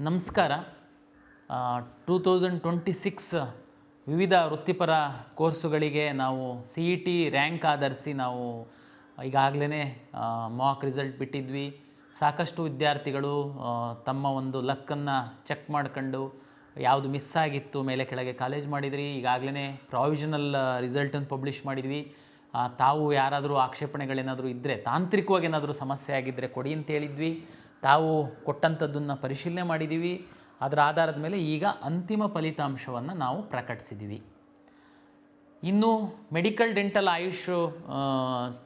ನಮಸ್ಕಾರ. 2026 ವಿವಿಧ ವೃತ್ತಿಪರ ಕೋರ್ಸುಗಳಿಗೆ ನಾವು CET ರ್ಯಾಂಕ್ ಆಧರಿಸಿ ನಾವು ಈಗಾಗಲೇ ಮಾಕ್ ರಿಸಲ್ಟ್ ಬಿಟ್ಟಿದ್ವಿ. ಸಾಕಷ್ಟು ವಿದ್ಯಾರ್ಥಿಗಳು ತಮ್ಮ ಒಂದು ಲಕ್ಕನ್ನು ಚೆಕ್ ಮಾಡ್ಕೊಂಡು ಯಾವುದು ಮಿಸ್ ಆಗಿತ್ತು ಮೇಲೆ ಕೆಳಗೆ ಕಾಲೇಜ್ ಮಾಡಿದ್ರಿ. ಈಗಾಗಲೇ ಪ್ರಾವಿಷನಲ್ ರಿಸಲ್ಟನ್ನು ಪಬ್ಲಿಷ್ ಮಾಡಿದ್ವಿ. ತಾವು ಯಾರಾದರೂ ಆಕ್ಷೇಪಣೆಗಳೇನಾದರೂ ಇದ್ದರೆ, ತಾಂತ್ರಿಕವಾಗಿ ಏನಾದರೂ ಸಮಸ್ಯೆ ಆಗಿದ್ದರೆ ಕೊಡಿ ಅಂತ ಹೇಳಿದ್ವಿ. ತಾವು ಕೊಟ್ಟಂಥದ್ದನ್ನು ಪರಿಶೀಲನೆ ಮಾಡಿದ್ದೀವಿ. ಅದರ ಆಧಾರದ ಮೇಲೆ ಈಗ ಅಂತಿಮ ಫಲಿತಾಂಶವನ್ನು ನಾವು ಪ್ರಕಟಿಸಿದ್ದೀವಿ. ಇನ್ನು ಮೆಡಿಕಲ್, ಡೆಂಟಲ್, ಆಯುಷ್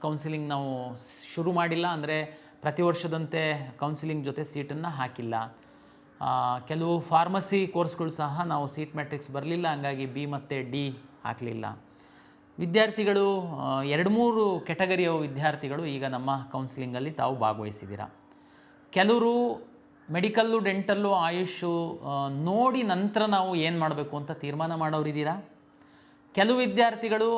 ಕೌನ್ಸಿಲಿಂಗ್ ನಾವು ಶುರು ಮಾಡಿಲ್ಲ. ಅಂದರೆ ಪ್ರತಿ ವರ್ಷದಂತೆ ಕೌನ್ಸಿಲಿಂಗ್ ಜೊತೆ ಸೀಟನ್ನು ಹಾಕಿಲ್ಲ. ಕೆಲವು ಫಾರ್ಮಸಿ ಕೋರ್ಸ್ಗಳು ಸಹ ನಾವು ಸೀಟ್ ಮ್ಯಾಟ್ರಿಕ್ಸ್ ಬರಲಿಲ್ಲ, ಹಂಗಾಗಿ B ಮತ್ತು D ಹಾಕಲಿಲ್ಲ. ವಿದ್ಯಾರ್ಥಿಗಳು 2-3 ಕೆಟಗರಿಯ ವಿದ್ಯಾರ್ಥಿಗಳು ಈಗ ನಮ್ಮ ಕೌನ್ಸಿಲಿಂಗಲ್ಲಿ ತಾವು ಭಾಗವಹಿಸಿದ್ದೀರಾ. ಕೆಲವರು ಮೆಡಿಕಲ್ಲು, ಡೆಂಟಲ್ಲು, ಆಯುಷು ನೋಡಿ ನಂತರ ನಾವು ಏನು ಮಾಡಬೇಕು ಅಂತ ತೀರ್ಮಾನ ಮಾಡೋರಿದ್ದೀರಾ. ಕೆಲವು ವಿದ್ಯಾರ್ಥಿಗಳು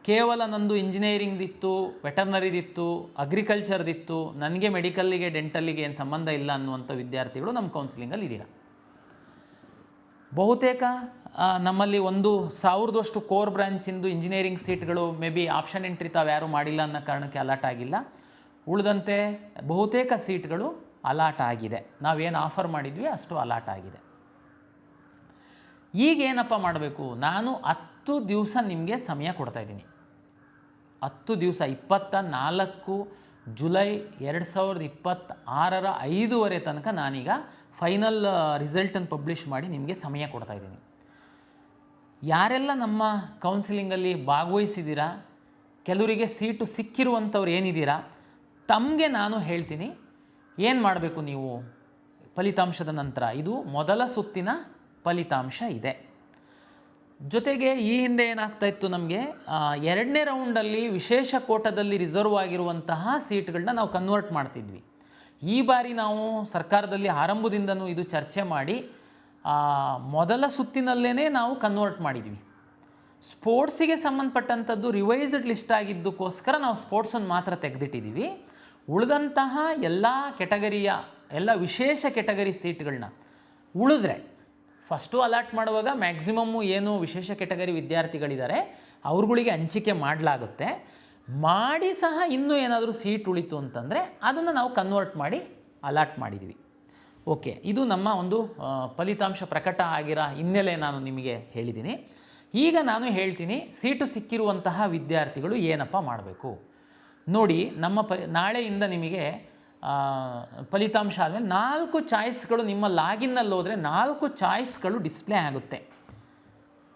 ಕೇವಲ ನಂದು ಇಂಜಿನಿಯರಿಂಗ್ದಿತ್ತು, ವೆಟರ್ನರಿದಿತ್ತು, ಅಗ್ರಿಕಲ್ಚರ್ದಿತ್ತು, ನನಗೆ ಮೆಡಿಕಲ್ಲಿಗೆ ಡೆಂಟಲ್ಲಿಗೆ ಏನು ಸಂಬಂಧ ಇಲ್ಲ ಅನ್ನುವಂಥ ವಿದ್ಯಾರ್ಥಿಗಳು ನಮ್ಮ ಕೌನ್ಸಿಲಿಂಗಲ್ಲಿ ಇದ್ದೀರಾ. ಬಹುತೇಕ ನಮ್ಮಲ್ಲಿ 1,000 ಕೋರ್ ಬ್ರಾಂಚಿಂದು ಇಂಜಿನಿಯರಿಂಗ್ ಸೀಟ್ಗಳು ಮೇ ಬಿ ಆಪ್ಷನ್ ಎಂಟ್ರಿ ತಾವು ಯಾರೂ ಮಾಡಿಲ್ಲ ಅನ್ನೋ ಕಾರಣಕ್ಕೆ ಅಲಾಟ್ ಆಗಿಲ್ಲ. ಉಳಿದಂತೆ ಬಹುತೇಕ ಸೀಟ್ಗಳು ಅಲಾಟ್ ಆಗಿದೆ. ನಾವೇನು ಆಫರ್ ಮಾಡಿದ್ವಿ ಅಷ್ಟು ಅಲಾಟ್ ಆಗಿದೆ. ಈಗೇನಪ್ಪ ಮಾಡಬೇಕು? ನಾನು 10 ದಿವಸ ನಿಮಗೆ ಸಮಯ ಕೊಡ್ತಾಯಿದ್ದೀನಿ. 10 ದಿವಸ 24 ಜುಲೈ 2026 5:30 ತನಕ ನಾನೀಗ ಫೈನಲ್ ರಿಸಲ್ಟನ್ನು ಪಬ್ಲಿಷ್ ಮಾಡಿ ನಿಮಗೆ ಸಮಯ ಕೊಡ್ತಾಯಿದ್ದೀನಿ. ಯಾರೆಲ್ಲ ನಮ್ಮ ಕೌನ್ಸಿಲಿಂಗಲ್ಲಿ ಭಾಗವಹಿಸಿದ್ದೀರಾ, ಕೆಲವರಿಗೆ ಸೀಟು ಸಿಕ್ಕಿರುವಂಥವ್ರು ಏನಿದ್ದೀರಾ, ತಮಗೆ ನಾನು ಹೇಳ್ತೀನಿ ಏನು ಮಾಡಬೇಕು ನೀವು ಫಲಿತಾಂಶದ ನಂತರ. ಇದು ಮೊದಲ ಸುತ್ತಿನ ಫಲಿತಾಂಶ ಇದೆ. ಜೊತೆಗೆ ಈ ಹಿಂದೆ ಏನಾಗ್ತಾ ಇತ್ತು, ನಮಗೆ 2ನೇ ರೌಂಡಲ್ಲಿ ವಿಶೇಷ ಕೋಟದಲ್ಲಿ ರಿಸರ್ವ್ ಆಗಿರುವಂತಹ ಸೀಟ್ಗಳನ್ನ ನಾವು ಕನ್ವರ್ಟ್ ಮಾಡ್ತಿದ್ವಿ. ಈ ಬಾರಿ ನಾವು ಸರ್ಕಾರದಲ್ಲಿ ಆರಂಭದಿಂದನೂ ಇದು ಚರ್ಚೆ ಮಾಡಿ ಮೊದಲ ಸುತ್ತಿನಲ್ಲೇ ನಾವು ಕನ್ವರ್ಟ್ ಮಾಡಿದ್ವಿ. ಸ್ಪೋರ್ಟ್ಸಿಗೆ ಸಂಬಂಧಪಟ್ಟಂಥದ್ದು ರಿವೈಸ್ಡ್ ಲಿಸ್ಟ್ ಆಗಿದ್ದಕ್ಕೋಸ್ಕರ ನಾವು ಸ್ಪೋರ್ಟ್ಸನ್ನು ಮಾತ್ರ ತೆಗೆದಿಟ್ಟಿದ್ದೀವಿ. ಉಳಿದಂತಹ ಎಲ್ಲ ಕೆಟಗರಿಯ ಎಲ್ಲ ವಿಶೇಷ ಕೆಟಗರಿ ಸೀಟ್ಗಳನ್ನ ಉಳಿದ್ರೆ ಫಸ್ಟು ಅಲಾಟ್ ಮಾಡುವಾಗ ಮ್ಯಾಕ್ಸಿಮಮ್ಮು ಏನು ವಿಶೇಷ ಕೆಟಗರಿ ವಿದ್ಯಾರ್ಥಿಗಳಿದ್ದಾರೆ ಅವ್ರುಗಳಿಗೆ ಹಂಚಿಕೆ ಮಾಡಲಾಗುತ್ತೆ. ಮಾಡಿ ಸಹ ಇನ್ನೂ ಏನಾದರೂ ಸೀಟ್ ಉಳಿತು ಅಂತಂದರೆ ಅದನ್ನು ನಾವು ಕನ್ವರ್ಟ್ ಮಾಡಿ ಅಲಾಟ್ ಮಾಡಿದ್ವಿ. ಓಕೆ, ಇದು ನಮ್ಮ ಒಂದು ಫಲಿತಾಂಶ ಪ್ರಕಟ ಆಗಿರೋ ಹಿನ್ನೆಲೆ ನಾನು ನಿಮಗೆ ಹೇಳಿದ್ದೀನಿ. ಈಗ ನಾನು ಹೇಳ್ತೀನಿ ಸೀಟು ಸಿಕ್ಕಿರುವಂತಹ ವಿದ್ಯಾರ್ಥಿಗಳು ಏನಪ್ಪ ಮಾಡಬೇಕು ನೋಡಿ. ನಮ್ಮ ನಾಳೆಯಿಂದ ನಿಮಗೆ ಫಲಿತಾಂಶ ಆದಮೇಲೆ 4 ಚಾಯ್ಸ್ಗಳು ನಿಮ್ಮ ಲಾಗಿನ್ನಲ್ಲಿ ಹೋದರೆ 4 ಚಾಯ್ಸ್ಗಳು ಡಿಸ್ಪ್ಲೇ ಆಗುತ್ತೆ.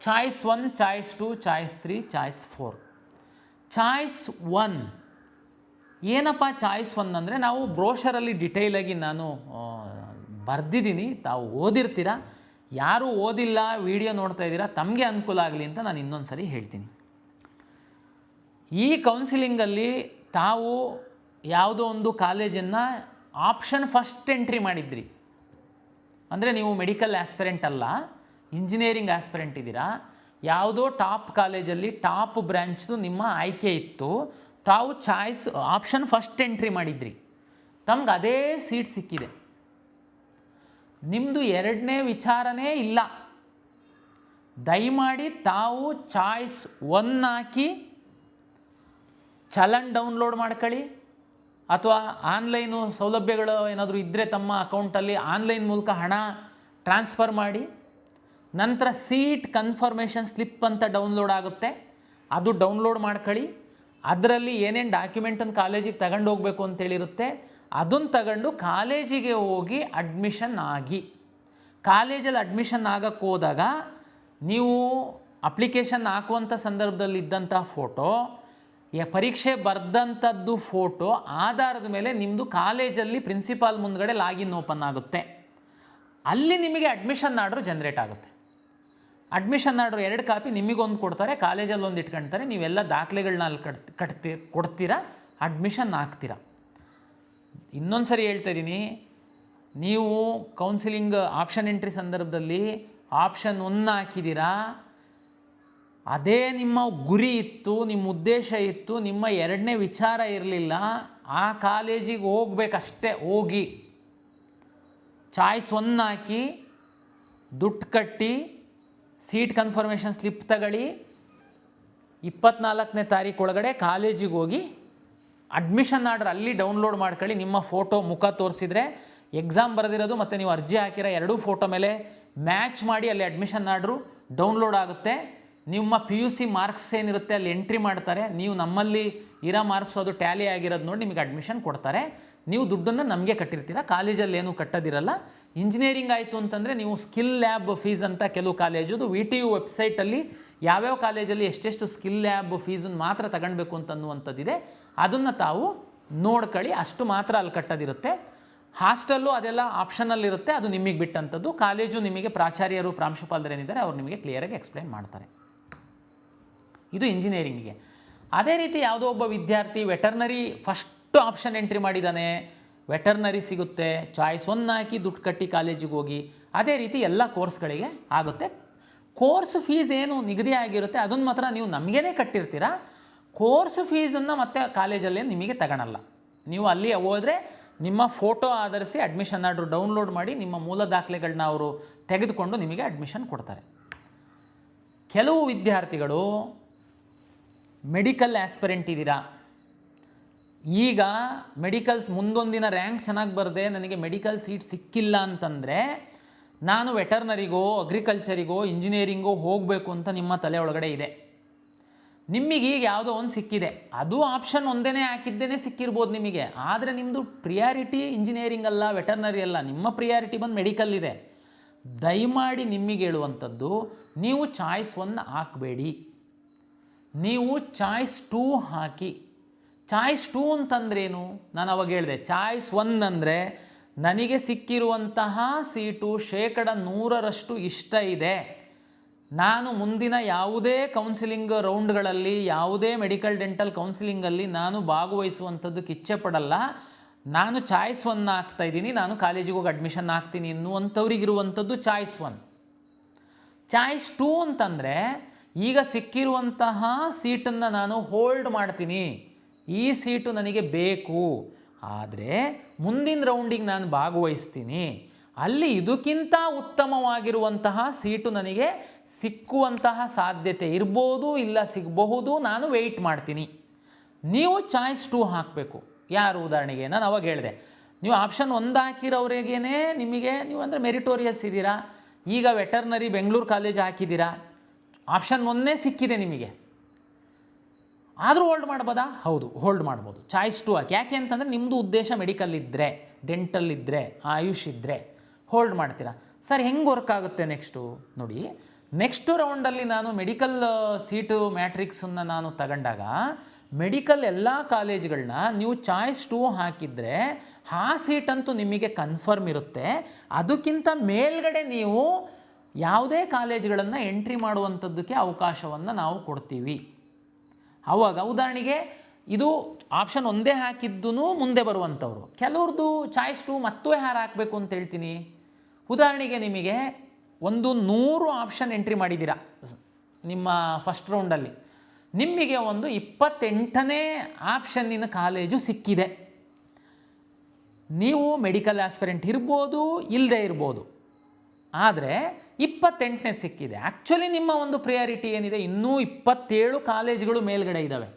Choice 1, choice 2, choice 3, choice 4. Choice 1 ಏನಪ್ಪ? ಚಾಯ್ಸ್ 1 ಅಂದರೆ ನಾವು ಬ್ರೋಷರಲ್ಲಿ ಡಿಟೇಲಾಗಿ ನಾನು ಬರೆದಿದ್ದೀನಿ, ತಾವು ಓದಿರ್ತೀರ. ಯಾರು ಓದಿಲ್ಲ, ವಿಡಿಯೋ ನೋಡ್ತಾ ಇದ್ದೀರಾ, ತಮಗೆ ಅನುಕೂಲ ಆಗಲಿ ಅಂತ ನಾನು ಇನ್ನೊಂದು ಸರಿ ಹೇಳ್ತೀನಿ. ಈ ಕೌನ್ಸಿಲಿಂಗಲ್ಲಿ ತಾವು ಯಾವುದೋ ಒಂದು ಕಾಲೇಜನ್ನು ಆಪ್ಷನ್ ಫಸ್ಟ್ ಎಂಟ್ರಿ ಮಾಡಿದ್ರಿ. ಅಂದರೆ ನೀವು ಮೆಡಿಕಲ್ ಆಸ್ಪಿರೆಂಟ್ ಅಲ್ಲ, ಇಂಜಿನಿಯರಿಂಗ್ ಆಸ್ಪಿರೆಂಟ್ ಇದ್ದೀರಾ. ಯಾವುದೋ ಟಾಪ್ ಕಾಲೇಜಲ್ಲಿ ಟಾಪ್ ಬ್ರ್ಯಾಂಚ್ದು ನಿಮ್ಮ ಆಯ್ಕೆ ಇತ್ತು, ತಾವು ಚಾಯ್ಸ್ ಆಪ್ಷನ್ ಫಸ್ಟ್ ಎಂಟ್ರಿ ಮಾಡಿದ್ರಿ, ತಮ್ಗೆ ಅದೇ ಸೀಟ್ ಸಿಕ್ಕಿದೆ. ನಿಮ್ಮದು 2ನೇ ವಿಚಾರನೇ ಇಲ್ಲ. ದಯಮಾಡಿ ತಾವು ಚಾಯ್ಸ್ 1 ಹಾಕಿ ಚಲನ್ ಡೌನ್ಲೋಡ್ ಮಾಡ್ಕೊಳ್ಳಿ, ಅಥವಾ ಆನ್ಲೈನು ಸೌಲಭ್ಯಗಳು ಏನಾದರೂ ಇದ್ದರೆ ತಮ್ಮ ಅಕೌಂಟಲ್ಲಿ ಆನ್ಲೈನ್ ಮೂಲಕ ಹಣ ಟ್ರಾನ್ಸ್ಫರ್ ಮಾಡಿ. ನಂತರ ಸೀಟ್ ಕನ್ಫರ್ಮೇಷನ್ ಸ್ಲಿಪ್ ಅಂತ ಡೌನ್ಲೋಡ್ ಆಗುತ್ತೆ, ಅದು ಡೌನ್ಲೋಡ್ ಮಾಡ್ಕೊಳ್ಳಿ. ಅದರಲ್ಲಿ ಏನೇನು ಡಾಕ್ಯುಮೆಂಟನ್ನು ಕಾಲೇಜಿಗೆ ತಗೊಂಡು ಹೋಗಬೇಕು ಅಂತೇಳಿರುತ್ತೆ, ಅದನ್ನು ತಗೊಂಡು ಕಾಲೇಜಿಗೆ ಹೋಗಿ ಅಡ್ಮಿಷನ್ ಆಗಿ. ಕಾಲೇಜಲ್ಲಿ ಅಡ್ಮಿಷನ್ ಆಗಕ್ಕೆ ಹೋದಾಗ ನೀವು ಅಪ್ಲಿಕೇಶನ್ ಹಾಕುವಂಥ ಸಂದರ್ಭದಲ್ಲಿ ಇದ್ದಂಥ ಫೋಟೋ, ಪರೀಕ್ಷೆ ಬರೆದಂಥದ್ದು ಫೋಟೋ ಆಧಾರದ ಮೇಲೆ ನಿಮ್ಮದು ಕಾಲೇಜಲ್ಲಿ ಪ್ರಿನ್ಸಿಪಾಲ್ ಮುಂದ್ಗಡೆ ಲಾಗಿನ್ ಓಪನ್ ಆಗುತ್ತೆ. ಅಲ್ಲಿ ನಿಮಗೆ ಅಡ್ಮಿಷನ್ ಆರ್ಡ್ರು ಜನ್ರೇಟ್ ಆಗುತ್ತೆ. ಅಡ್ಮಿಷನ್ ಆರ್ಡ್ರು 2 ಕಾಪಿ ನಿಮಗೊಂದು ಕೊಡ್ತಾರೆ, ಕಾಲೇಜಲ್ಲಿ ಒಂದು ಇಟ್ಕೊಳ್ತಾರೆ. ನೀವೆಲ್ಲ ದಾಖಲೆಗಳನ್ನ ಅಲ್ಲಿ ಕೊಡ್ತೀರಾ, ಅಡ್ಮಿಷನ್ ಆಗ್ತೀರಾ. ಇನ್ನೊಂದು ಸರಿ ಹೇಳ್ತಾ ಇದ್ದೀನಿ, ನೀವು ಕೌನ್ಸಿಲಿಂಗ್ ಆಪ್ಷನ್ ಎಂಟ್ರಿ ಸಂದರ್ಭದಲ್ಲಿ ಆಪ್ಷನ್ 1 ಹಾಕಿದ್ದೀರಾ, ಅದೇ ನಿಮ್ಮ ಗುರಿ ಇತ್ತು, ನಿಮ್ಮ ಉದ್ದೇಶ ಇತ್ತು, ನಿಮ್ಮ 2ನೇ ವಿಚಾರ ಇರಲಿಲ್ಲ, ಆ ಕಾಲೇಜಿಗೆ ಹೋಗ್ಬೇಕಷ್ಟೇ. ಹೋಗಿ ಚಾಯ್ಸ್ 1 ಹಾಕಿ ದುಡ್ಡು ಕಟ್ಟಿ ಸೀಟ್ ಕನ್ಫರ್ಮೇಷನ್ ಸ್ಲಿಪ್ ತಗೊಳ್ಳಿ, 24ನೇ ತಾರೀಕು ಒಳಗಡೆ ಕಾಲೇಜಿಗೆ ಹೋಗಿ ಅಡ್ಮಿಷನ್ ಆರ್ಡರ್ ಅಲ್ಲಿ ಡೌನ್ಲೋಡ್ ಮಾಡ್ಕೊಳ್ಳಿ. ನಿಮ್ಮ ಫೋಟೋ ಮುಖ ತೋರಿಸಿದ್ರೆ ಎಕ್ಸಾಮ್ ಬರೆದಿರೋದು ಮತ್ತು ನೀವು ಅರ್ಜಿ ಹಾಕಿರೋ ಎರಡೂ ಫೋಟೋ ಮೇಲೆ ಮ್ಯಾಚ್ ಮಾಡಿ ಅಲ್ಲಿ ಅಡ್ಮಿಷನ್ ಆರ್ಡ್ರು ಡೌನ್ಲೋಡ್ ಆಗುತ್ತೆ. ನಿಮ್ಮ PUC ಮಾರ್ಕ್ಸ್ ಏನಿರುತ್ತೆ ಅಲ್ಲಿ ಎಂಟ್ರಿ ಮಾಡ್ತಾರೆ. ನೀವು ನಮ್ಮಲ್ಲಿ ಇರೋ ಮಾರ್ಕ್ಸ್ ಅದು ಟ್ಯಾಲಿ ಆಗಿರೋದು ನೋಡಿ ನಿಮಗೆ ಅಡ್ಮಿಷನ್ ಕೊಡ್ತಾರೆ. ನೀವು ದುಡ್ಡನ್ನು ನಮಗೆ ಕಟ್ಟಿರ್ತೀರ, ಕಾಲೇಜಲ್ಲಿ ಏನೂ ಕಟ್ಟೋದಿರಲ್ಲ. ಇಂಜಿನಿಯರಿಂಗ್ ಆಯಿತು ಅಂತಂದರೆ ನೀವು ಸ್ಕಿಲ್ ಲ್ಯಾಬ್ ಫೀಸ್ ಅಂತ ಕೆಲವು ಕಾಲೇಜು VTU ವೆಬ್ಸೈಟಲ್ಲಿ ಯಾವ್ಯಾವ ಕಾಲೇಜಲ್ಲಿ ಎಷ್ಟೆಷ್ಟು ಸ್ಕಿಲ್ ಲ್ಯಾಬ್ ಫೀಸನ್ನು ಮಾತ್ರ ತಗೊಳ್ಬೇಕು ಅಂತನ್ನುವಂಥದ್ದಿದೆ. ಅದನ್ನು ತಾವು ನೋಡ್ಕೊಳ್ಳಿ, ಅಷ್ಟು ಮಾತ್ರ ಅಲ್ಲಿ ಕಟ್ಟೋದಿರುತ್ತೆ. ಹಾಸ್ಟೆಲ್ಲು ಅದೆಲ್ಲ ಆಪ್ಷನಲ್ ಇರುತ್ತೆ, ಅದು ನಿಮಗೆ ಬಿಟ್ಟಂಥದ್ದು. ಕಾಲೇಜು ನಿಮಗೆ ಪ್ರಾಚಾರ್ಯರು ಪ್ರಾಂಶುಪಾಲರು ಏನಿದ್ದಾರೆ ಅವ್ರು ನಿಮಗೆ ಕ್ಲಿಯರಾಗಿ ಎಕ್ಸ್ಪ್ಲೈನ್ ಮಾಡ್ತಾರೆ. ಇದು ಇಂಜಿನಿಯರಿಂಗಿಗೆ. ಅದೇ ರೀತಿ ಯಾವುದೋ ಒಬ್ಬ ವಿದ್ಯಾರ್ಥಿ ವೆಟರ್ನರಿ ಫಸ್ಟ್ ಆಪ್ಷನ್ ಎಂಟ್ರಿ ಮಾಡಿದ್ದಾನೆ, ವೆಟರ್ನರಿ ಸಿಗುತ್ತೆ, ಚಾಯ್ಸ್ 1 ಹಾಕಿ ದುಡ್ಡು ಕಟ್ಟಿ ಕಾಲೇಜಿಗೆ ಹೋಗಿ. ಅದೇ ರೀತಿ ಎಲ್ಲ ಕೋರ್ಸ್ಗಳಿಗೆ ಆಗುತ್ತೆ. ಕೋರ್ಸ್ ಫೀಸ್ ಏನು ನಿಗದಿ ಆಗಿರುತ್ತೆ ಅದನ್ನು ಮಾತ್ರ ನೀವು ನಮಗೇ ಕಟ್ಟಿರ್ತೀರ. ಕೋರ್ಸ್ ಫೀಸನ್ನು ಮತ್ತೆ ಕಾಲೇಜಲ್ಲಿ ನಿಮಗೆ ತಗೊಳಲ್ಲ. ನೀವು ಅಲ್ಲಿ ಹೋದರೆ ನಿಮ್ಮ ಫೋಟೋ ಆಧರಿಸಿ ಅಡ್ಮಿಷನ್ ಆರ್ಡ್ರು ಡೌನ್ಲೋಡ್ ಮಾಡಿ ನಿಮ್ಮ ಮೂಲ ದಾಖಲೆಗಳನ್ನ ಅವರು ತೆಗೆದುಕೊಂಡು ನಿಮಗೆ ಅಡ್ಮಿಷನ್ ಕೊಡ್ತಾರೆ. ಕೆಲವು ವಿದ್ಯಾರ್ಥಿಗಳು ಮೆಡಿಕಲ್ ಆಸ್ಪಿರೆಂಟ್ ಇದ್ದೀರಾ, ಈಗ ಮೆಡಿಕಲ್ಸ್ ಮುಂದೊಂದಿನ ರ್ಯಾಂಕ್ ಚೆನ್ನಾಗಿ ಬರದೆ ನನಗೆ ಮೆಡಿಕಲ್ ಸೀಟ್ ಸಿಕ್ಕಿಲ್ಲ ಅಂತಂದರೆ ನಾನು ವೆಟರ್ನರಿಗೋ ಅಗ್ರಿಕಲ್ಚರಿಗೋ ಇಂಜಿನಿಯರಿಂಗೋ ಹೋಗಬೇಕು ಅಂತ ನಿಮ್ಮ ತಲೆ ಒಳಗಡೆ ಇದೆ. ನಿಮಗೀಗ ಯಾವುದೋ ಒಂದು ಸಿಕ್ಕಿದೆ, ಅದು ಆಪ್ಷನ್ ಒಂದೇ ಹಾಕಿದ್ದೇನೆ ಸಿಕ್ಕಿರ್ಬೋದು ನಿಮಗೆ. ಆದರೆ ನಿಮ್ಮದು ಪ್ರಿಯಾರಿಟಿ ಇಂಜಿನಿಯರಿಂಗ್ ಅಲ್ಲ, ವೆಟರ್ನರಿ ಅಲ್ಲ, ನಿಮ್ಮ ಪ್ರಿಯಾರಿಟಿ ಬಂದು ಮೆಡಿಕಲ್ ಇದೆ. ದಯಮಾಡಿ ನಿಮಗೆ ಹೇಳುವಂಥದ್ದು, ನೀವು ಚಾಯ್ಸ್ 1 ಹಾಕಬೇಡಿ, ನೀವು ಚಾಯ್ಸ್ 2 ಹಾಕಿ. ಚಾಯ್ಸ್ 2 ಅಂತಂದ್ರೇನು? ನಾನು ಅವಾಗ ಹೇಳಿದೆ, ಚಾಯ್ಸ್ 1 ಅಂದರೆ ನನಗೆ ಸಿಕ್ಕಿರುವಂತಹ ಸೀಟು 100% ಇಷ್ಟ ಇದೆ, ನಾನು ಮುಂದಿನ ಯಾವುದೇ ಕೌನ್ಸಿಲಿಂಗ್ ರೌಂಡ್ಗಳಲ್ಲಿ ಯಾವುದೇ ಮೆಡಿಕಲ್ ಡೆಂಟಲ್ ಕೌನ್ಸಿಲಿಂಗಲ್ಲಿ ನಾನು ಭಾಗವಹಿಸುವಂಥದ್ದಕ್ಕೆ ಇಚ್ಛೆ ಪಡಲ್ಲ, ನಾನು ಚಾಯ್ಸ್ 1 ಹಾಕ್ತಾಯಿದ್ದೀನಿ, ನಾನು ಕಾಲೇಜಿಗೆ ಹೋಗಿ ಅಡ್ಮಿಷನ್ ಆಗ್ತೀನಿ ಎನ್ನುವಂಥವ್ರಿಗಿರುವಂಥದ್ದು ಚಾಯ್ಸ್ 1. ಚಾಯ್ಸ್ 2 ಅಂತಂದರೆ ಈಗ ಸಿಕ್ಕಿರುವಂತಹ ಸೀಟನ್ನು ನಾನು ಹೋಲ್ಡ್ ಮಾಡ್ತೀನಿ, ಈ ಸೀಟು ನನಗೆ ಬೇಕು, ಆದರೆ ಮುಂದಿನ ರೌಂಡಿಗೆ ನಾನು ಭಾಗವಹಿಸ್ತೀನಿ, ಅಲ್ಲಿ ಇದಕ್ಕಿಂತ ಉತ್ತಮವಾಗಿರುವಂತಹ ಸೀಟು ನನಗೆ ಸಿಕ್ಕುವಂತಹ ಸಾಧ್ಯತೆ ಇರ್ಬೋದು, ಇಲ್ಲ ಸಿಗಬಹುದು, ನಾನು ವೆಯ್ಟ್ ಮಾಡ್ತೀನಿ. ನೀವು ಚಾಯ್ಸ್ 2 ಹಾಕಬೇಕು. ಯಾರು? ಉದಾಹರಣೆಗೆ ನಾನು ಅವಾಗ ಹೇಳಿದೆ, ನೀವು ಆಪ್ಷನ್ 1 ಹಾಕಿರೋರಿಗೇನೆ ನಿಮಗೆ, ನೀವು ಅಂದರೆ ಮೆರಿಟೋರಿಯಸ್ ಇದ್ದೀರಾ, ಈಗ ವೆಟರ್ನರಿ ಬೆಂಗಳೂರು ಕಾಲೇಜ್ ಹಾಕಿದ್ದೀರಾ, ಆಪ್ಷನ್ 1 ಸಿಕ್ಕಿದೆ ನಿಮಗೆ, ಆದರೂ ಹೋಲ್ಡ್ ಮಾಡ್ಬೋದಾ? ಹೌದು, ಹೋಲ್ಡ್ ಮಾಡ್ಬೋದು. ಚಾಯ್ಸ್ 2 ಹಾಕಿ. ಯಾಕೆ ಅಂತಂದರೆ ನಿಮ್ಮದು ಉದ್ದೇಶ ಮೆಡಿಕಲ್ ಇದ್ದರೆ, ಡೆಂಟಲ್ ಇದ್ದರೆ, ಆಯುಷ್ ಇದ್ದರೆ ಹೋಲ್ಡ್ ಮಾಡ್ತೀರಾ. ಸರ್ ಹೆಂಗೆ ವರ್ಕ್ ಆಗುತ್ತೆ ನೆಕ್ಸ್ಟು ನೋಡಿ, ನೆಕ್ಸ್ಟ್ ರೌಂಡಲ್ಲಿ ನಾನು ಮೆಡಿಕಲ್ ಸೀಟು ಮ್ಯಾಟ್ರಿಕ್ಸನ್ನು ನಾನು ತಗೊಂಡಾಗ ಮೆಡಿಕಲ್ ಎಲ್ಲ ಕಾಲೇಜ್ಗಳನ್ನ ನೀವು ಚಾಯ್ಸ್ 2 ಹಾಕಿದರೆ ಆ ಸೀಟಂತೂ ನಿಮಗೆ ಕನ್ಫರ್ಮ್ ಇರುತ್ತೆ. ಅದಕ್ಕಿಂತ ಮೇಲ್ಗಡೆ ನೀವು ಯಾವುದೇ ಕಾಲೇಜ್ಗಳನ್ನು ಎಂಟ್ರಿ ಮಾಡುವಂಥದ್ದಕ್ಕೆ ಅವಕಾಶವನ್ನು ನಾವು ಕೊಡ್ತೀವಿ. ಆವಾಗ ಉದಾಹರಣೆಗೆ ಇದು ಆಪ್ಷನ್ 1 ಹಾಕಿದ್ದೂ ಮುಂದೆ ಬರುವಂಥವ್ರು, ಕೆಲವ್ರದ್ದು ಚಾಯ್ಸ್ 2 ಮತ್ತೆ ಯಾರು ಹಾಕಬೇಕು ಅಂತ ಹೇಳ್ತೀನಿ. ಉದಾಹರಣೆಗೆ ನಿಮಗೆ 100 ಆಪ್ಷನ್ ಎಂಟ್ರಿ ಮಾಡಿದ್ದೀರಾ ನಿಮ್ಮ ಫಸ್ಟ್ ರೌಂಡಲ್ಲಿ, ನಿಮಗೆ 28ನೇ ಆಪ್ಷನ್ನಿನ ಕಾಲೇಜು ಸಿಕ್ಕಿದೆ. ನೀವು ಮೆಡಿಕಲ್ ಆಸ್ಪಿರೆಂಟ್ ಇರ್ಬೋದು, ಇಲ್ಲದೆ ಇರ್ಬೋದು, ಆದರೆ 28ನೇ ಸಿಕ್ಕಿದೆ. ಆ್ಯಕ್ಚುಲಿ ನಿಮ್ಮ ಒಂದು ಪ್ರಿಯಾರಿಟಿ ಏನಿದೆ, ಇನ್ನೂ 27 ಕಾಲೇಜುಗಳು ಮೇಲ್ಗಡೆ ಇದ್ದಾವೆ,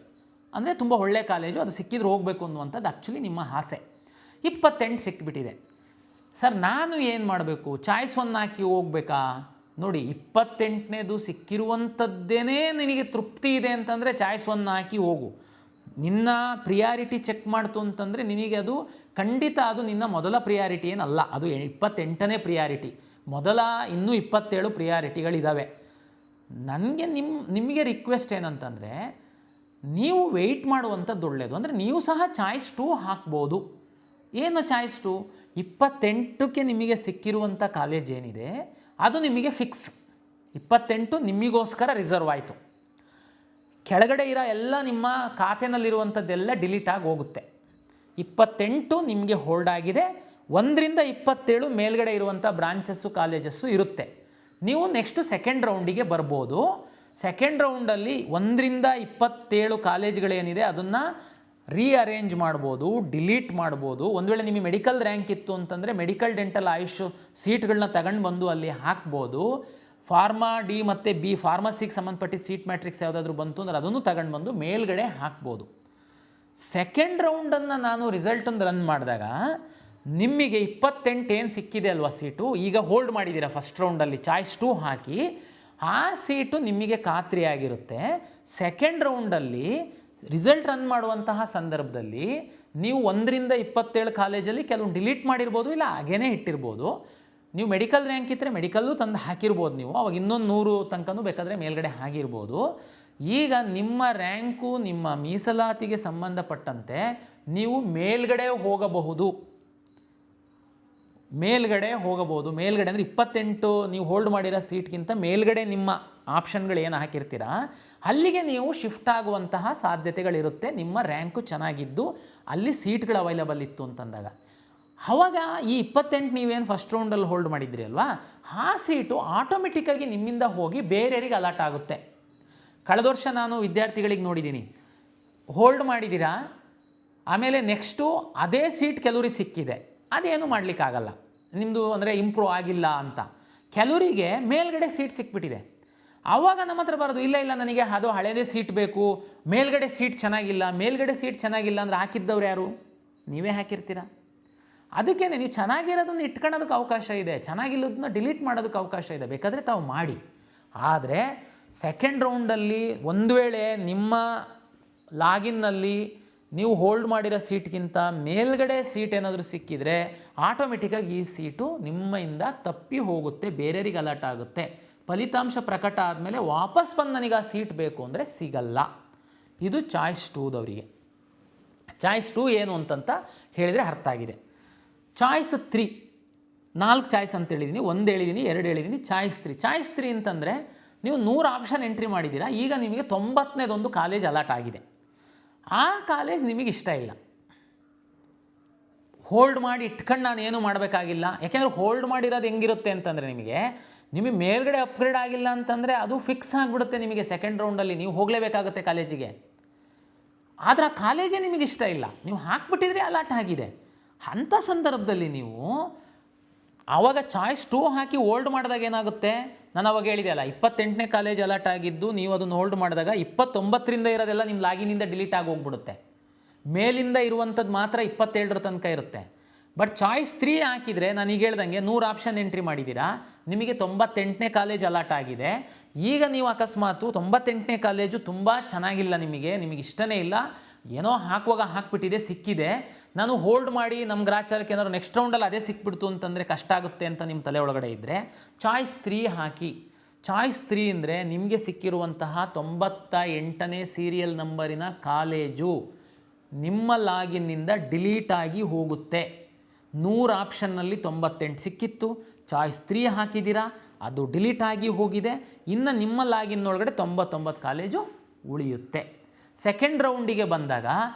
ಅಂದರೆ ತುಂಬ ಒಳ್ಳೆ ಕಾಲೇಜು, ಅದು ಸಿಕ್ಕಿದ್ರೆ ಹೋಗಬೇಕು ಅನ್ನುವಂಥದ್ದು ಆ್ಯಕ್ಚುಲಿ ನಿಮ್ಮ ಆಸೆ. 28 ಸಿಕ್ಕಿಬಿಟ್ಟಿದೆ. ಸರ್ ನಾನು ಏನು ಮಾಡಬೇಕು? ಚಾಯ್ಸ್ 1 ಹಾಕಿ ಹೋಗ್ಬೇಕಾ? ನೋಡಿ, 28ನೇದು ಸಿಕ್ಕಿರುವಂಥದ್ದೇನೇ ನಿನಗೆ ತೃಪ್ತಿ ಇದೆ ಅಂತಂದರೆ ಚಾಯ್ಸ್ 1 ಹಾಕಿ ಹೋಗು. ನಿನ್ನ ಪ್ರಿಯಾರಿಟಿ ಚೆಕ್ ಮಾಡ್ತು ಅಂತಂದರೆ ನಿನಗೆ ಅದು ಖಂಡಿತ ಅದು ನಿನ್ನ ಮೊದಲ ಪ್ರಿಯಾರಿಟಿ ಏನಲ್ಲ, ಅದು 28ನೇ ಪ್ರಿಯಾರಿಟಿ. ಮೊದಲ ಇನ್ನೂ 27 ಪ್ರಿಯಾರಿಟಿಗಳಿದ್ದಾವೆ. ನನಗೆ ನಿಮಗೆ ರಿಕ್ವೆಸ್ಟ್ ಏನಂತಂದರೆ, ನೀವು ವೆಯ್ಟ್ ಮಾಡುವಂಥದ್ದು ಒಳ್ಳೆಯದು. ಅಂದರೆ ನೀವು ಸಹ ಚಾಯ್ಸ್ 2 ಹಾಕ್ಬೋದು. ಏನು ಚಾಯ್ಸ್ 2? 28ಕ್ಕೆ ನಿಮಗೆ ಸಿಕ್ಕಿರುವಂಥ ಕಾಲೇಜ್ ಏನಿದೆ ಅದು ನಿಮಗೆ ಫಿಕ್ಸ್. 28 ನಿಮಗೋಸ್ಕರ ರಿಸರ್ವ್ ಆಯಿತು. ಕೆಳಗಡೆ ಇರೋ ಎಲ್ಲ ನಿಮ್ಮ ಖಾತೆನಲ್ಲಿರುವಂಥದ್ದೆಲ್ಲ ಡಿಲೀಟ್ ಆಗಿ ಹೋಗುತ್ತೆ. 28 ನಿಮಗೆ ಹೋಲ್ಡ್ ಆಗಿದೆ. 1ರಿಂದ 27 ಮೇಲ್ಗಡೆ ಇರುವಂಥ ಬ್ರಾಂಚಸ್ಸು ಕಾಲೇಜಸ್ಸು ಇರುತ್ತೆ. ನೀವು ನೆಕ್ಸ್ಟು ಸೆಕೆಂಡ್ ರೌಂಡಿಗೆ ಬರ್ಬೋದು. ಸೆಕೆಂಡ್ ರೌಂಡಲ್ಲಿ 1ರಿಂದ 27 ಕಾಲೇಜ್ಗಳೇನಿದೆ ಅದನ್ನು ರೀಅರೇಂಜ್ ಮಾಡ್ಬೋದು, ಡಿಲೀಟ್ ಮಾಡ್ಬೋದು. ಒಂದು ವೇಳೆ ನಿಮಗೆ ಮೆಡಿಕಲ್ ರ್ಯಾಂಕ್ ಇತ್ತು ಅಂತಂದರೆ ಮೆಡಿಕಲ್ ಡೆಂಟಲ್ ಆಯುಷ್ ಸೀಟ್ಗಳನ್ನ ತಗೊಂಡು ಬಂದು ಅಲ್ಲಿ ಹಾಕ್ಬೋದು. ಫಾರ್ಮಾ ಡಿ ಮತ್ತು ಬಿ ಫಾರ್ಮಸಿಗೆ ಸಂಬಂಧಪಟ್ಟ ಸೀಟ್ ಮ್ಯಾಟ್ರಿಕ್ಸ್ ಯಾವುದಾದ್ರೂ ಬಂತು ಅಂದರೆ ಅದನ್ನು ತಗೊಂಡು ಬಂದು ಮೇಲ್ಗಡೆ ಹಾಕ್ಬೋದು. ಸೆಕೆಂಡ್ ರೌಂಡನ್ನು ನಾನು ರಿಸಲ್ಟನ್ನು ರನ್ ಮಾಡಿದಾಗ ನಿಮಗೆ 28 ಏನು ಸಿಕ್ಕಿದೆ ಅಲ್ವಾ ಸೀಟು, ಈಗ ಹೋಲ್ಡ್ ಮಾಡಿದ್ದೀರಾ ಫಸ್ಟ್ ರೌಂಡಲ್ಲಿ ಚಾಯ್ಸ್ 2 ಹಾಕಿ, ಆ ಸೀಟು ನಿಮಗೆ ಖಾತ್ರಿಯಾಗಿರುತ್ತೆ. ಸೆಕೆಂಡ್ ರೌಂಡಲ್ಲಿ ರಿಸಲ್ಟ್ ರನ್ ಮಾಡುವಂತಹ ಸಂದರ್ಭದಲ್ಲಿ ನೀವು 1ರಿಂದ 27 ಕಾಲೇಜಲ್ಲಿ ಕೆಲವು ಡಿಲೀಟ್ ಮಾಡಿರ್ಬೋದು, ಇಲ್ಲ ಹಾಗೇನೇ ಇಟ್ಟಿರ್ಬೋದು. ನೀವು ಮೆಡಿಕಲ್ ರ್ಯಾಂಕ್ ಇದ್ದರೆ ಮೆಡಿಕಲ್ಲು ತಂದು ಹಾಕಿರ್ಬೋದು, ನೀವು ಅವಾಗ ಇನ್ನೊಂದು 100 ತನಕನೂ ಬೇಕಾದರೆ ಮೇಲ್ಗಡೆ ಆಗಿರ್ಬೋದು. ಈಗ ನಿಮ್ಮ ರ್ಯಾಂಕು ನಿಮ್ಮ ಮೀಸಲಾತಿಗೆ ಸಂಬಂಧಪಟ್ಟಂತೆ ನೀವು ಮೇಲ್ಗಡೆ ಹೋಗಬಹುದು. ಮೇಲ್ಗಡೆ ಅಂದರೆ 28 ನೀವು ಹೋಲ್ಡ್ ಮಾಡಿರೋ ಸೀಟ್ಗಿಂತ ಮೇಲ್ಗಡೆ ನಿಮ್ಮ ಆಪ್ಷನ್ಗಳು ಏನು ಹಾಕಿರ್ತೀರಾ ಅಲ್ಲಿಗೆ ನೀವು ಶಿಫ್ಟ್ ಆಗುವಂತಹ ಸಾಧ್ಯತೆಗಳಿರುತ್ತೆ. ನಿಮ್ಮ ರ್ಯಾಂಕು ಚೆನ್ನಾಗಿದ್ದು ಅಲ್ಲಿ ಸೀಟ್ಗಳು ಅವೈಲಬಲ್ ಇತ್ತು ಅಂತಂದಾಗ ಆವಾಗ ಈ 28 ನೀವೇನು ಫಸ್ಟ್ ರೌಂಡಲ್ಲಿ ಹೋಲ್ಡ್ ಮಾಡಿದ್ರಿ ಅಲ್ವಾ, ಆ ಸೀಟು ಆಟೋಮೆಟಿಕ್ಕಾಗಿ ನಿಮ್ಮಿಂದ ಹೋಗಿ ಬೇರೆಯವರಿಗೆ ಅಲಾಟ್ ಆಗುತ್ತೆ. ಕಳೆದ ವರ್ಷ ನಾನು ವಿದ್ಯಾರ್ಥಿಗಳಿಗೆ ನೋಡಿದ್ದೀನಿ, ಹೋಲ್ಡ್ ಮಾಡಿದ್ದೀರಾ, ಆಮೇಲೆ ನೆಕ್ಸ್ಟು ಅದೇ ಸೀಟ್ ಕೆಲವರಿಗೆ ಸಿಕ್ಕಿದೆ, ಅದೇನು ಮಾಡಲಿಕ್ಕಾಗಲ್ಲ ನಿಮ್ಮದು, ಅಂದರೆ ಇಂಪ್ರೂವ್ ಆಗಿಲ್ಲ ಅಂತ. ಕೆಲವರಿಗೆ ಮೇಲ್ಗಡೆ ಸೀಟ್ ಸಿಕ್ಬಿಟ್ಟಿದೆ, ಆವಾಗ ನಮ್ಮ ಹತ್ರ ಬರೋದು ಇಲ್ಲ ನನಗೆ ಅದು ಹಳೇದೇ ಸೀಟ್ ಬೇಕು, ಮೇಲ್ಗಡೆ ಸೀಟ್ ಚೆನ್ನಾಗಿಲ್ಲ. ಮೇಲ್ಗಡೆ ಸೀಟ್ ಚೆನ್ನಾಗಿಲ್ಲ ಅಂದರೆ ಹಾಕಿದ್ದವ್ರು ಯಾರು? ನೀವೇ ಹಾಕಿರ್ತೀರ. ಅದಕ್ಕೇ ನೀವು ಚೆನ್ನಾಗಿರೋದನ್ನು ಇಟ್ಕೊಳ್ಳೋದಕ್ಕೆ ಅವಕಾಶ ಇದೆ, ಚೆನ್ನಾಗಿಲ್ಲದನ್ನ ಡಿಲೀಟ್ ಮಾಡೋದಕ್ಕೆ ಅವಕಾಶ ಇದೆ, ಬೇಕಾದರೆ ತಾವು ಮಾಡಿ. ಆದರೆ ಸೆಕೆಂಡ್ ರೌಂಡಲ್ಲಿ ಒಂದು ವೇಳೆ ನಿಮ್ಮ ಲಾಗಿನ್ನಲ್ಲಿ ನೀವು ಹೋಲ್ಡ್ ಮಾಡಿರೋ ಸೀಟ್ಗಿಂತ ಮೇಲ್ಗಡೆ ಸೀಟ್ ಏನಾದರೂ ಸಿಕ್ಕಿದರೆ ಆಟೋಮೆಟಿಕ್ಕಾಗಿ ಈ ಸೀಟು ನಿಮ್ಮಿಂದ ತಪ್ಪಿ ಹೋಗುತ್ತೆ, ಬೇರೆಯವರಿಗೆ ಅಲರ್ಟ್ ಆಗುತ್ತೆ. ಫಲಿತಾಂಶ ಪ್ರಕಟ ಆದಮೇಲೆ ವಾಪಸ್ ಬಂದು ನನಗೆ ಆ ಸೀಟ್ ಬೇಕು ಅಂದರೆ ಸಿಗಲ್ಲ. ಇದು ಚಾಯ್ಸ್ 2ದವರಿಗೆ. ಚಾಯ್ಸ್ 2 ಏನು ಅಂತಂತ ಹೇಳಿದರೆ ಅರ್ಥ ಆಗಿದೆ. ಚಾಯ್ಸ್ 3 4 ಚಾಯ್ಸ್ ಅಂತ ಹೇಳಿದ್ದೀನಿ, 1 ಹೇಳಿದ್ದೀನಿ, 2 ಹೇಳಿದ್ದೀನಿ. ಚಾಯ್ಸ್ 3 ಅಂತಂದರೆ ನೀವು 100 ಆಪ್ಷನ್ ಎಂಟ್ರಿ ಮಾಡಿದ್ದೀರಾ, ಈಗ ನಿಮಗೆ 90ನೇದೊಂದು ಕಾಲೇಜ್ ಅಲಾಟ್ ಆಗಿದೆ. ಆ ಕಾಲೇಜ್ ನಿಮಗೆ ಇಷ್ಟ ಇಲ್ಲ, ಹೋಲ್ಡ್ ಮಾಡಿ ಇಟ್ಕೊಂಡು ನಾನು ಏನು ಮಾಡಬೇಕಾಗಿಲ್ಲ. ಯಾಕೆಂದರೆ ಹೋಲ್ಡ್ ಮಾಡಿರೋದು ಹೆಂಗಿರುತ್ತೆ ಅಂತಂದರೆ ನಿಮಗೆ ಮೇಲ್ಗಡೆ ಅಪ್ಗ್ರೇಡ್ ಆಗಿಲ್ಲ ಅಂತಂದರೆ ಅದು ಫಿಕ್ಸ್ ಆಗಿಬಿಡುತ್ತೆ. ನಿಮಗೆ ಸೆಕೆಂಡ್ ರೌಂಡಲ್ಲಿ ನೀವು ಹೋಗಲೇಬೇಕಾಗುತ್ತೆ ಕಾಲೇಜಿಗೆ. ಆದರೆ ಆ ಕಾಲೇಜೇ ನಿಮಗೆ ಇಷ್ಟ ಇಲ್ಲ, ನೀವು ಹಾಕ್ಬಿಟ್ಟಿದ್ರೆ ಅಲಾಟ್ ಆಗಿದೆ. ಅಂಥ ಸಂದರ್ಭದಲ್ಲಿ ನೀವು ಆವಾಗ ಚಾಯ್ಸ್ 2 ಹಾಕಿ ಹೋಲ್ಡ್ ಮಾಡಿದಾಗ ಏನಾಗುತ್ತೆ, ನಾನು ಅವಾಗ ಹೇಳಿದೆ ಅಲ್ಲ, 28ನೇ ಕಾಲೇಜ್ ಅಲಾಟ್ ಆಗಿದ್ದು ನೀವು ಅದನ್ನು ಹೋಲ್ಡ್ ಮಾಡಿದಾಗ 29ರಿಂದ ಇರೋದೆಲ್ಲ ನಿಮ್ಮ ಲಾಗಿನಿಂದ ಡಿಲೀಟ್ ಆಗಿ ಹೋಗ್ಬಿಡುತ್ತೆ. ಮೇಲಿಂದ ಇರುವಂಥದ್ದು ಮಾತ್ರ 27ರ ತನಕ ಇರುತ್ತೆ. ಬಟ್ ಚಾಯ್ಸ್ 3 ಹಾಕಿದರೆ ನಾನು ಈಗ ಹೇಳ್ದಂಗೆ 100 ಆಪ್ಷನ್ ಎಂಟ್ರಿ ಮಾಡಿದ್ದೀರಾ, ನಿಮಗೆ 98ನೇ ಕಾಲೇಜ್ ಅಲಾಟ್ ಆಗಿದೆ. ಈಗ ನೀವು ಅಕಸ್ಮಾತು 98ನೇ ಕಾಲೇಜು ತುಂಬ ಚೆನ್ನಾಗಿಲ್ಲ, ನಿಮಗೆ ಇಷ್ಟನೇ ಇಲ್ಲ, ಏನೋ ಹಾಕುವಾಗ ಹಾಕ್ಬಿಟ್ಟಿದೆ, ಸಿಕ್ಕಿದೆ, ನಾನು ಹೋಲ್ಡ್ ಮಾಡಿ ನಮ್ಮ ಗ್ರಾಚಾರಕ್ಕೆ ಏನಾದ್ರು ನೆಕ್ಸ್ಟ್ ರೌಂಡಲ್ಲಿ ಅದೇ ಸಿಕ್ಬಿಡ್ತು ಅಂತಂದರೆ ಕಷ್ಟ ಆಗುತ್ತೆ ಅಂತ ನಿಮ್ಮ ತಲೆ ಒಳಗಡೆ ಇದ್ದರೆ ಚಾಯ್ಸ್ 3 ಹಾಕಿ. ಚಾಯ್ಸ್ 3 ಅಂದರೆ ನಿಮಗೆ ಸಿಕ್ಕಿರುವಂತಹ 98ನೇ ಸೀರಿಯಲ್ ನಂಬರಿನ ಕಾಲೇಜು ನಿಮ್ಮ ಲಾಗಿನ್ನಿಂದ ಡಿಲೀಟ್ ಆಗಿ ಹೋಗುತ್ತೆ. 100 ಆಪ್ಷನ್ನಲ್ಲಿ 98 ಸಿಕ್ಕಿತ್ತು, ಚಾಯ್ಸ್ 3 ಹಾಕಿದ್ದೀರಾ, ಅದು ಡಿಲೀಟ್ ಆಗಿ ಹೋಗಿದೆ. ಇನ್ನು ನಿಮ್ಮ ಲಾಗಿನ್ ಒಳಗಡೆ 99 ಕಾಲೇಜು ಉಳಿಯುತ್ತೆ. ಸೆಕೆಂಡ್ ರೌಂಡಿಗೆ ಬಂದಾಗ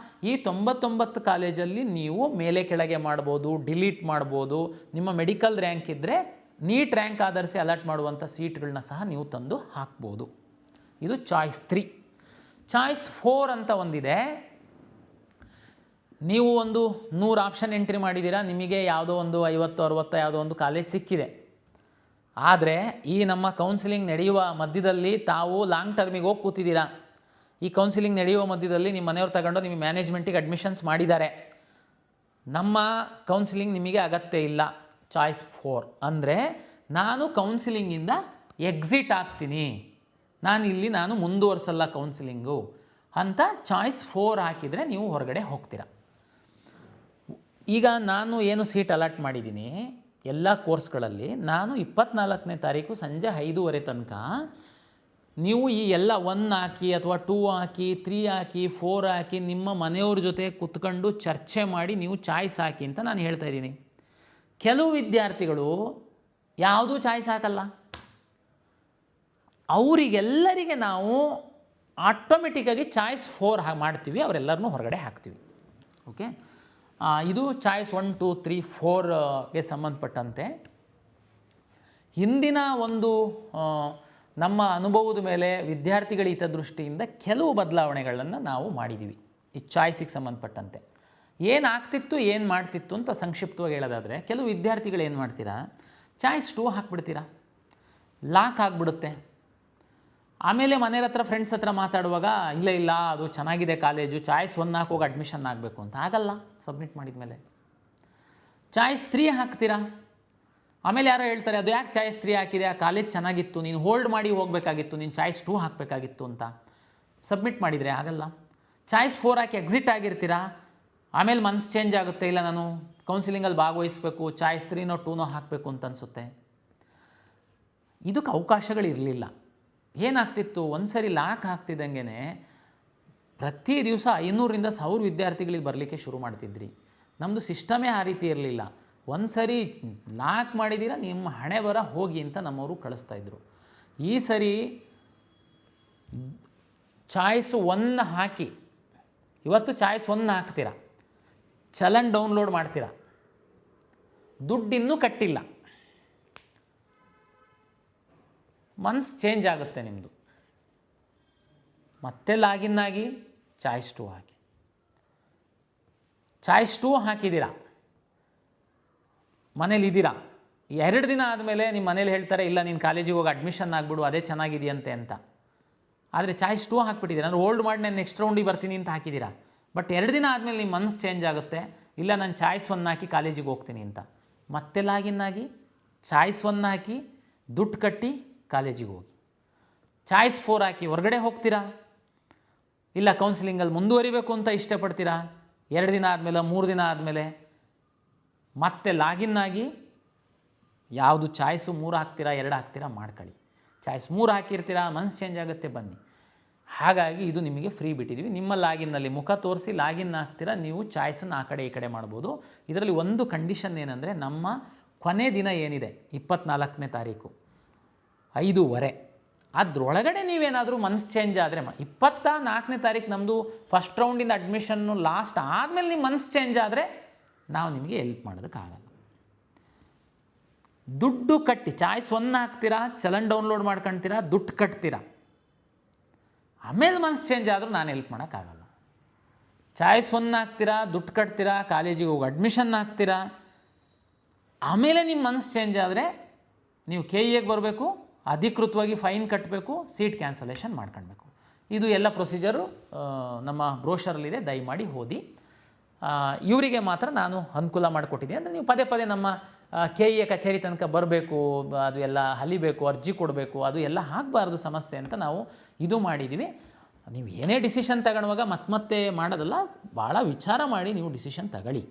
ಈ 99 ಕಾಲೇಜಲ್ಲಿ ನೀವು ಮೇಲೆ ಕೆಳಗೆ ಮಾಡ್ಬೋದು, ಡಿಲೀಟ್ ಮಾಡ್ಬೋದು. ನಿಮ್ಮ ಮೆಡಿಕಲ್ ರ್ಯಾಂಕ್ ಇದ್ದರೆ ನೀಟ್ ರ್ಯಾಂಕ್ ಆಧರಿಸಿ ಅಲರ್ಟ್ ಮಾಡುವಂಥ ಸೀಟ್ಗಳನ್ನ ಸಹ ನೀವು ತಂದು ಹಾಕ್ಬೋದು. ಇದು ಚಾಯ್ಸ್ 3. ಚಾಯ್ಸ್ 4 ಅಂತ ಒಂದಿದೆ. ನೀವು ಒಂದು 100 ಆಪ್ಷನ್ ಎಂಟ್ರಿ ಮಾಡಿದ್ದೀರಾ, ನಿಮಗೆ ಯಾವುದೋ ಒಂದು 50-60 ಯಾವುದೋ ಒಂದು ಕಾಲೇಜ್ ಸಿಕ್ಕಿದೆ. ಆದರೆ ಈ ನಮ್ಮ ಕೌನ್ಸಿಲಿಂಗ್ ನಡೆಯುವ ಮಧ್ಯದಲ್ಲಿ ತಾವು ಲಾಂಗ್ ಟರ್ಮಿಗೆ ಹೋಗಿ ಕೂತಿದ್ದೀರಾ. ಈ ಕೌನ್ಸಿಲಿಂಗ್ ನಡೆಯುವ ಮಧ್ಯದಲ್ಲಿ ನಿಮ್ಮ ಮನೆಯವ್ರು ತಗೊಂಡು ನಿಮ್ಮ ಮ್ಯಾನೇಜ್ಮೆಂಟಿಗೆ ಅಡ್ಮಿಷನ್ಸ್ ಮಾಡಿದ್ದಾರೆ. ನಮ್ಮ ಕೌನ್ಸಿಲಿಂಗ್ ನಿಮಗೆ ಅಗತ್ಯ ಇಲ್ಲ. ಚಾಯ್ಸ್ 4 ಅಂದರೆ ನಾನು ಕೌನ್ಸಿಲಿಂಗಿಂದ ಎಕ್ಸಿಟ್ ಆಗ್ತೀನಿ, ನಾನು ಮುಂದುವರ್ಸಲ್ಲ ಕೌನ್ಸಿಲಿಂಗು ಅಂತ ಚಾಯ್ಸ್ 4 ಹಾಕಿದರೆ ನೀವು ಹೊರಗಡೆ ಹೋಗ್ತೀರಾ. ಈಗ ನಾನು ಏನು ಸೀಟ್ ಅಲಾಟ್ ಮಾಡಿದ್ದೀನಿ ಎಲ್ಲ ಕೋರ್ಸ್ಗಳಲ್ಲಿ, ನಾನು 24ನೇ ತಾರೀಕು ಸಂಜೆ 5:30 ತನಕ ನೀವು ಈ ಎಲ್ಲ 1 ಹಾಕಿ ಅಥವಾ 2 ಹಾಕಿ 3 ಹಾಕಿ 4 ಹಾಕಿ ನಿಮ್ಮ ಮನೆಯವ್ರ ಜೊತೆ ಕುತ್ಕೊಂಡು ಚರ್ಚೆ ಮಾಡಿ ನೀವು ಚಾಯ್ಸ್ ಹಾಕಿ ಅಂತ ನಾನು ಹೇಳ್ತಾ ಇದ್ದೀನಿ. ಕೆಲವು ವಿದ್ಯಾರ್ಥಿಗಳು ಯಾವುದೂ ಚಾಯ್ಸ್ ಹಾಕಲ್ಲ, ಅವರಿಗೆಲ್ಲರಿಗೆ ನಾವು ಆಟೋಮೆಟಿಕ್ಕಾಗಿ ಚಾಯ್ಸ್ 4 ಮಾಡ್ತೀವಿ, ಅವರೆಲ್ಲರನ್ನೂ ಹೊರಗಡೆ ಹಾಕ್ತೀವಿ. ಓಕೆ, ಇದು ಚಾಯ್ಸ್ 1, 2, 3, 4ಗೆ ಸಂಬಂಧಪಟ್ಟಂತೆ ಹಿಂದಿನ ಒಂದು ನಮ್ಮ ಅನುಭವದ ಮೇಲೆ ವಿದ್ಯಾರ್ಥಿಗಳ ಹಿತದೃಷ್ಟಿಯಿಂದ ಕೆಲವು ಬದಲಾವಣೆಗಳನ್ನು ನಾವು ಮಾಡಿದ್ದೀವಿ. ಈ ಚಾಯ್ಸಿಗೆ ಸಂಬಂಧಪಟ್ಟಂತೆ ಏನಾಗ್ತಿತ್ತು ಏನು ಮಾಡ್ತಿತ್ತು ಅಂತ ಸಂಕ್ಷಿಪ್ತವಾಗಿ ಹೇಳೋದಾದರೆ, ಕೆಲವು ವಿದ್ಯಾರ್ಥಿಗಳು ಏನು ಮಾಡ್ತೀರಾ, ಚಾಯ್ಸ್ 2 ಹಾಕ್ಬಿಡ್ತೀರಾ, ಲಾಕ್ ಆಗಿಬಿಡುತ್ತೆ. ಆಮೇಲೆ ಮನೆಯ ಹತ್ರ ಫ್ರೆಂಡ್ಸ್ ಹತ್ರ ಮಾತಾಡುವಾಗ ಇಲ್ಲ ಅದು ಚೆನ್ನಾಗಿದೆ ಕಾಲೇಜು, ಚಾಯ್ಸ್ 1 ಹಾಕೋಗಿ ಅಡ್ಮಿಷನ್ ಆಗಬೇಕು ಅಂತ ಆಗಲ್ಲ. ಸಬ್ಮಿಟ್ ಮಾಡಿದ ಮೇಲೆ ಚಾಯ್ಸ್ 3 ಹಾಕ್ತೀರಾ, ಆಮೇಲೆ ಯಾರೋ ಹೇಳ್ತಾರೆ ಅದು ಯಾಕೆ ಚಾಯ್ಸ್ 3 ಹಾಕಿದೆ, ಆ ಕಾಲೇಜ್ ಚೆನ್ನಾಗಿತ್ತು, ನೀನು ಹೋಲ್ಡ್ ಮಾಡಿ ಹೋಗಬೇಕಾಗಿತ್ತು, ನೀನು ಚಾಯ್ಸ್ 2 ಹಾಕಬೇಕಾಗಿತ್ತು ಅಂತ ಸಬ್ಮಿಟ್ ಮಾಡಿದರೆ ಆಗಲ್ಲ. ಚಾಯ್ಸ್ 4 ಹಾಕಿ ಎಕ್ಸಿಟ್ ಆಗಿರ್ತೀರಾ, ಆಮೇಲೆ ಮನಸ್ಸು ಚೇಂಜ್ ಆಗುತ್ತೆ, ಇಲ್ಲ ನಾನು ಕೌನ್ಸಿಲಿಂಗಲ್ಲಿ ಭಾಗವಹಿಸಬೇಕು, ಚಾಯ್ಸ್ 3ನೋ 2ನೋ ಹಾಕಬೇಕು ಅಂತ ಅನಿಸುತ್ತೆ. ಇದಕ್ಕೆ ಅವಕಾಶಗಳಿರಲಿಲ್ಲ. ಏನಾಗ್ತಿತ್ತು, ಒಂದು ಸರಿ ಲಾಕ್ ಹಾಕ್ತಿದ್ದಂಗೆ ಪ್ರತಿ ದಿವಸ 500ರಿಂದ 1000 ವಿದ್ಯಾರ್ಥಿಗಳಿಗೆ ಬರಲಿಕ್ಕೆ ಶುರು ಮಾಡ್ತಿದ್ರಿ. ನಮ್ಮದು ಸಿಸ್ಟಮೇ ಆ ರೀತಿ ಇರಲಿಲ್ಲ. ಒಂದು ಸರಿ ಲಾಕ್ ಮಾಡಿದ್ದೀರಾ, ನಿಮ್ಮ ಹಣೆ ಬರ ಹೋಗಿ ಅಂತ ನಮ್ಮವರು ಕಳಿಸ್ತಾಯಿದ್ರು. ಈ ಸರಿ ಚಾಯ್ಸ್ 1 ಹಾಕಿ, ಇವತ್ತು ಚಾಯ್ಸ್ 1 ಹಾಕ್ತೀರಾ, ಚಲನ್ ಡೌನ್ಲೋಡ್ ಮಾಡ್ತೀರಾ, ದುಡ್ಡಿನ್ನೂ ಕಟ್ಟಿಲ್ಲ, ಮನ್ಸು ಚೇಂಜ್ ಆಗುತ್ತೆ ನಿಮ್ಮದು. ಮತ್ತೆ ಲಾಗಿನ್ ಆಗಿ ಚಾಯ್ಸ್ 2 ಹಾಕಿ, ಚಾಯ್ಸ್ 2 ಹಾಕಿದ್ದೀರಾ, ಮನೇಲಿದ್ದೀರಾ. 2 ದಿನ ಆದಮೇಲೆ ನಿಮ್ಮ ಮನೇಲಿ ಹೇಳ್ತಾರೆ ಇಲ್ಲ ನೀನು ಕಾಲೇಜಿಗೆ ಹೋಗಿ ಅಡ್ಮಿಷನ್ ಆಗಿಬಿಡು, ಅದೇ ಚೆನ್ನಾಗಿದೆಯಂತೆ ಅಂತ. ಆದರೆ ಚಾಯ್ಸ್ 2 ಹಾಕ್ಬಿಟ್ಟಿದ್ದೀರಾ, ನಾನು ಹೋಲ್ಡ್ ಮಾಡಿ ನಾನು ನೆಕ್ಸ್ಟ್ ರೌಂಡಿಗೆ ಬರ್ತೀನಿ ಅಂತ ಹಾಕಿದ್ದೀರಾ. ಬಟ್ 2 ದಿನ ಆದಮೇಲೆ ನಿಮ್ಮ ಮನಸ್ಸು ಚೇಂಜ್ ಆಗುತ್ತೆ, ಇಲ್ಲ ನಾನು ಚಾಯ್ಸ್ 1 ಹಾಕಿ ಕಾಲೇಜಿಗೆ ಹೋಗ್ತೀನಿ ಅಂತ. ಮತ್ತೆ ಲಾಗಿನ್ ಆಗಿ ಚಾಯ್ಸ್ 1 ಹಾಕಿ ದುಡ್ಡು ಕಟ್ಟಿ ಕಾಲೇಜಿಗೆ ಹೋಗಿ. ಚಾಯ್ಸ್ 4 ಹಾಕಿ ಹೊರಗಡೆ ಹೋಗ್ತೀರಾ, ಇಲ್ಲ ಕೌನ್ಸಿಲಿಂಗಲ್ಲಿ ಮುಂದುವರಿಬೇಕು ಅಂತ ಇಷ್ಟಪಡ್ತೀರಾ. 2 ದಿನ ಆದಮೇಲೆ 3 ದಿನ ಆದಮೇಲೆ ಮತ್ತೆ ಲಾಗಿನ್ ಆಗಿ ಯಾವುದು ಚಾಯ್ಸು 3 ಹಾಕ್ತೀರಾ 2 ಹಾಕ್ತೀರಾ ಮಾಡ್ಕೊಳ್ಳಿ. ಚಾಯ್ಸ್ 3 ಹಾಕಿರ್ತೀರಾ, ಮನಸ್ಸು ಚೇಂಜ್ ಆಗುತ್ತೆ, ಬನ್ನಿ. ಹಾಗಾಗಿ ಇದು ನಿಮಗೆ ಫ್ರೀ ಬಿಟ್ಟಿದ್ದೀವಿ. ನಿಮ್ಮ ಲಾಗಿನ್ನಲ್ಲಿ ಮುಖ ತೋರಿಸಿ ಲಾಗಿನ್ ಆಗ್ತೀರಾ, ನೀವು ಚಾಯ್ಸನ್ನು ಆ ಕಡೆ ಈ ಕಡೆ ಮಾಡ್ಬೋದು. ಇದರಲ್ಲಿ ಒಂದು ಕಂಡೀಷನ್ ಏನಂದರೆ, ನಮ್ಮ ಕೊನೆ ದಿನ ಏನಿದೆ 24ನೇ ತಾರೀಕು 5:15, ಅದರೊಳಗಡೆ ನೀವೇನಾದರೂ ಮನಸ್ಸು ಚೇಂಜ್ ಆದರೆ 24ನೇ ತಾರೀಕು ನಮ್ಮದು ಫಸ್ಟ್ ರೌಂಡಿಂದ ಅಡ್ಮಿಷನ್ನು ಲಾಸ್ಟ್ ಆದಮೇಲೆ ನಿಮ್ಮ ಮನಸ್ಸು ಚೇಂಜ್ ಆದರೆ ನಾವು ನಿಮಗೆ ಹೆಲ್ಪ್ ಮಾಡೋದಕ್ಕಾಗಲ್ಲ. ದುಡ್ಡು ಕಟ್ಟಿ ಚಾಯ್ಸ್ 1 ಹಾಕ್ತೀರಾ, ಚಲನ್ ಡೌನ್ಲೋಡ್ ಮಾಡ್ಕೊಳ್ತೀರಾ, ದುಡ್ಡು ಕಟ್ತೀರಾ, ಆಮೇಲೆ ಮನಸ್ಸು ಚೇಂಜ್ ಆದರೂ ನಾನು ಹೆಲ್ಪ್ ಮಾಡೋಕ್ಕಾಗಲ್ಲ. ಚಾಯ್ಸ್ 1 ಹಾಕ್ತೀರಾ, ದುಡ್ಡು ಕಟ್ತೀರಾ, ಕಾಲೇಜಿಗೆ ಹೋಗಿ ಅಡ್ಮಿಷನ್ ಹಾಕ್ತೀರಾ, ಆಮೇಲೆ ನಿಮ್ಮ ಮನಸ್ಸು ಚೇಂಜ್ ಆದರೆ ನೀವು KEಗೆ ಬರಬೇಕು, ಅಧಿಕೃತವಾಗಿ ಫೈನ್ ಕಟ್ಟಬೇಕು, ಸೀಟ್ ಕ್ಯಾನ್ಸಲೇಷನ್ ಮಾಡ್ಕೊಳ್ಬೇಕು. ಇದು ಎಲ್ಲ ಪ್ರೊಸೀಜರು ನಮ್ಮ ಬ್ರೋಷರಲ್ಲಿದೆ, ದಯಮಾಡಿ ಓದಿ. ಇವರಿಗೆ ಮಾತ್ರ ನಾನು ಅನುಕೂಲ ಮಾಡಿಕೊಟ್ಟಿದ್ದೀನಿ. ಅಂದರೆ ನೀವು ಪದೇ ಪದೇ ನಮ್ಮ KE ಕಚೇರಿ ತನಕ ಬರಬೇಕು, ಅದು ಎಲ್ಲ ಹಲಿಬೇಕು, ಅರ್ಜಿ ಕೊಡಬೇಕು, ಅದು ಎಲ್ಲ ಆಗಬಾರ್ದು ಸಮಸ್ಯೆ ಅಂತ ನಾವು ಇದು ಮಾಡಿದ್ದೀವಿ. ನೀವು ಏನೇ ಡಿಸಿಷನ್ ತಗೊಳ್ಳುವಾಗ ಮತ್ತೆ ಮಾಡೋದಲ್ಲ, ಭಾಳ ವಿಚಾರ ಮಾಡಿ ನೀವು ಡಿಸಿಷನ್ ತಗೊಳ್ಳಿ.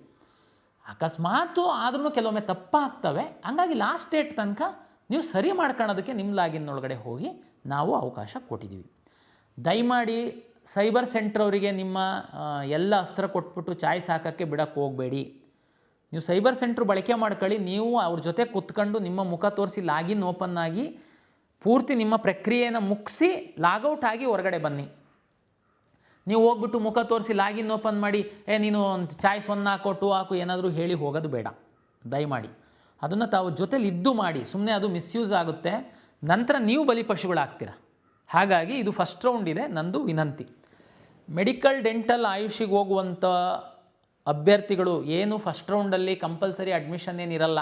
ಅಕಸ್ಮಾತು ಆದ್ರೂ ಕೆಲವೊಮ್ಮೆ ತಪ್ಪಾಗ್ತವೆ, ಹಂಗಾಗಿ ಲಾಸ್ಟ್ ಡೇಟ್ ತನಕ ನೀವು ಸರಿ ಮಾಡ್ಕೊಳ್ಳೋದಕ್ಕೆ ನಿಮ್ಮ ಲಾಗಿನ್ನೊಳಗಡೆ ಹೋಗಿ ನಾವು ಅವಕಾಶ ಕೊಟ್ಟಿದ್ದೀವಿ. ದಯಮಾಡಿ ಸೈಬರ್ ಸೆಂಟ್ರ್ ಅವರಿಗೆ ನಿಮ್ಮ ಎಲ್ಲ ಅಸ್ತ್ರ ಕೊಟ್ಬಿಟ್ಟು ಚಾಯ್ಸ್ ಹಾಕೋಕ್ಕೆ ಬಿಡೋಕ್ಕೆ ಹೋಗಬೇಡಿ. ನೀವು ಸೈಬರ್ ಸೆಂಟ್ರ್ ಬಳಕೆ ಮಾಡ್ಕೊಳ್ಳಿ. ನೀವು ಅವ್ರ ಜೊತೆ ಕೂತ್ಕೊಂಡು ನಿಮ್ಮ ಮುಖ ತೋರಿಸಿ ಲಾಗಿನ್ ಓಪನ್ ಆಗಿ ಪೂರ್ತಿ ನಿಮ್ಮ ಪ್ರಕ್ರಿಯೆಯನ್ನು ಮುಗಿಸಿ ಲಾಗೌಟ್ ಆಗಿ ಹೊರಗಡೆ ಬನ್ನಿ. ನೀವು ಹೋಗ್ಬಿಟ್ಟು ಮುಖ ತೋರಿಸಿ ಲಾಗಿನ್ ಓಪನ್ ಮಾಡಿ ನೀನು ಚಾಯ್ಸ್ 1 ಹಾಕೋ 2 ಹಾಕು ಏನಾದರೂ ಹೇಳಿ ಹೋಗೋದು ಬೇಡ. ದಯಮಾಡಿ ಅದನ್ನು ತಾವು ಜೊತೆಲಿ ಇದ್ದು ಮಾಡಿ. ಸುಮ್ಮನೆ ಅದು ಮಿಸ್ಯೂಸ್ ಆಗುತ್ತೆ, ನಂತರ ನೀವು ಬಲಿಪಶುಗಳಾಗ್ತೀರ. ಹಾಗಾಗಿ ಇದು ಫಸ್ಟ್ ರೌಂಡ್ ಇದೆ, ನಂದು ವಿನಂತಿ. ಮೆಡಿಕಲ್ ಡೆಂಟಲ್ ಆಯುಷಿಗೆ ಹೋಗುವಂಥ ಅಭ್ಯರ್ಥಿಗಳು ಏನು ಫಸ್ಟ್ ರೌಂಡಲ್ಲಿ ಕಂಪಲ್ಸರಿ ಅಡ್ಮಿಷನ್ ಏನಿರಲ್ಲ,